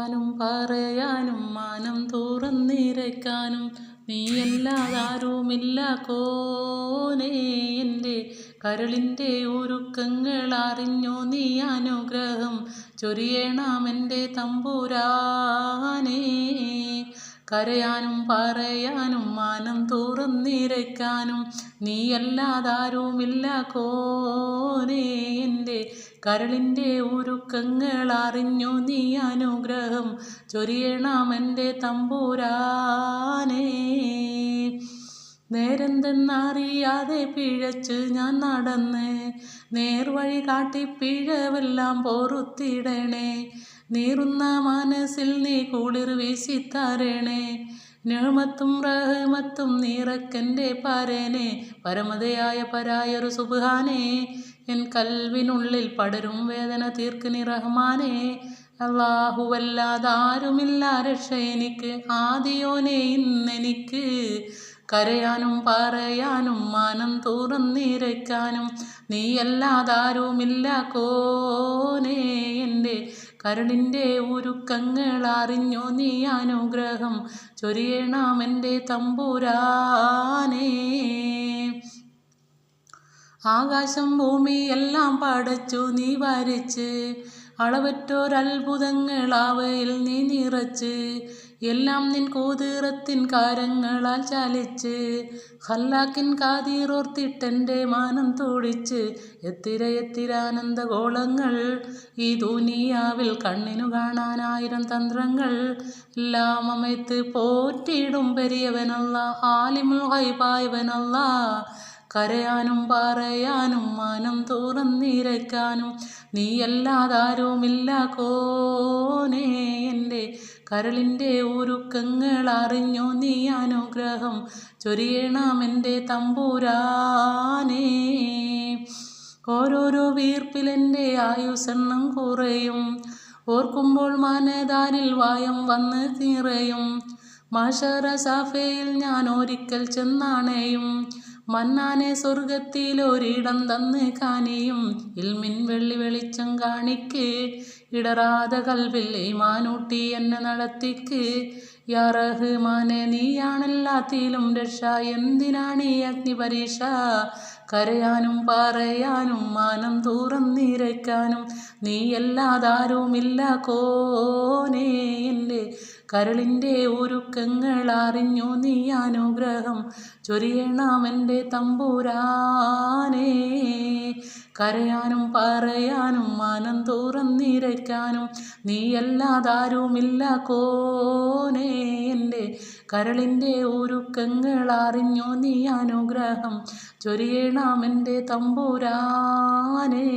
കരയാനും പറയാനും മാനം തുറന്നിരയ്ക്കാനും നീയല്ലാതാരുമില്ല കോനേ. എൻ്റെ കരളിൻ്റെ ഒരുക്കങ്ങൾ അറിഞ്ഞു നീ അനുഗ്രഹം ചൊരിയണമെൻ്റെ തമ്പുരാനേ. കരയാനും പറയാനും മാനം തുറന്നിരയ്ക്കാനും നീയല്ലാതാരുമില്ല കോനേ. എൻ്റെ കരളിൻ്റെ ഒരുക്കങ്ങൾ അറിഞ്ഞു നീ അനുഗ്രഹം ചൊരിയണമെൻ്റെ തമ്പുരാനേ. നേരെന്തെന്നറിയാതെ പിഴച്ച് ഞാൻ നടന്ന് നേർവഴി കാട്ടി പിഴവെല്ലാം പൊറുത്തിടണേ. നീറുന്ന മനസ്സിൽ നീ കുളിർ വീശിത്തരണേ. നിഅ്മത്തും റഹ്മത്തും നിറക്കെൻ്റെ പരനെ പരമതയായ പരായൊരു സുബ്ഹാനേ. എൻ കൽവിനുള്ളിൽ പടരും വേദന തീർക്ക് നീ റഹ്മാനേ. അല്ലാഹുവല്ലാതാരുമില്ല രക്ഷ എനിക്ക് ആദിയോനെ ഇന്നെനിക്ക്. കരയാനും പറയാനും മാനം തുറന്നിരയ്ക്കാനും നീയല്ലാതാരുമില്ല കോനേ. എൻ്റെ കരളിൻ്റെ ഒരുക്കങ്ങൾ അറിഞ്ഞു നീ അനുഗ്രഹം ചൊരിയണമെൻ്റെ തമ്പുരാനേ. ആകാശം ഭൂമി എല്ലാം പടച്ചു നീ വരച്ച് അളവറ്റോരത്ഭുതങ്ങൾ അവയിൽ നീ നിറച്ച് എല്ലാം നിൻ കുതിറത്തിൻ കാര്യങ്ങളാൽ ചലിച്ച് ഖല്ലാക്കിൻ കാതിരോർത്തിട്ടെൻ്റെ മാനം തുടിച്ച് എത്തിര ആനന്ദഗോളങ്ങൾ ഈ ദുനിയാവിൽ കണ്ണിനു കാണാനായിരം തന്ത്രങ്ങൾ എല്ലാം അമയത്ത് പോറ്റിയിടും പെരിയവനല്ല ആലിമുൽ ഗൈബായവനല്ല. കരയാനും പറയാനും മാനം തുറന്നിരയ്ക്കാനും നീയല്ലാതാരുമില്ല കോനേ. എൻ്റെ കരളിൻ്റെ ഒരുക്കങ്ങൾ അറിഞ്ഞു നീ അനുഗ്രഹം ചൊരിയണമെൻ്റെ തമ്പുരാനേ. ഓരോരോ വീർപ്പിലെൻ്റെ ആയുസ്സെണ്ണം കുറയും ഓർക്കുമ്പോൾ മനതാരിൽ വായം വന്ന് നിറയും. മഹ്ശറ സഫയിൽ ഞാൻ ഒരിക്കൽ ചെന്നണയും മന്നാനെ സ്വർഗത്തിലൊരിടം തന്ന് കാനിയും. ഇൽമിൻ വെള്ളി വെളിച്ചം കാണിക്ക് ഇടറാതെ കൽവിൽ ഈമാനൂട്ടി എന്നെ നടത്തിക്ക്. യാ റഹ്മാനെ നീയാണെല്ലാത്തിലും രക്ഷ എന്തിനാണീ അഗ്നിപരീക്ഷ. കരയാനും പറയാനും മാനം തുറന്നിരയ്ക്കാനും നീയല്ലാതാരുമില്ല കോനേ. എൻ്റെ കരളിൻ്റെ ഒരുക്കങ്ങൾ അറിഞ്ഞു നീ അനുഗ്രഹം ചൊരിയണമെൻ്റെ തമ്പുരാനേ. കരയാനും പറയാനും മാനം തുറന്നിരയ്ക്കാനും നീയല്ലാതാരുമില്ല കോനേ. എൻ്റെ കരളിൻ്റെ ഒരുക്കങ്ങൾ അറിഞ്ഞു നീ അനുഗ്രഹം ചൊരിയണമെൻ്റെ തമ്പുരാനേ.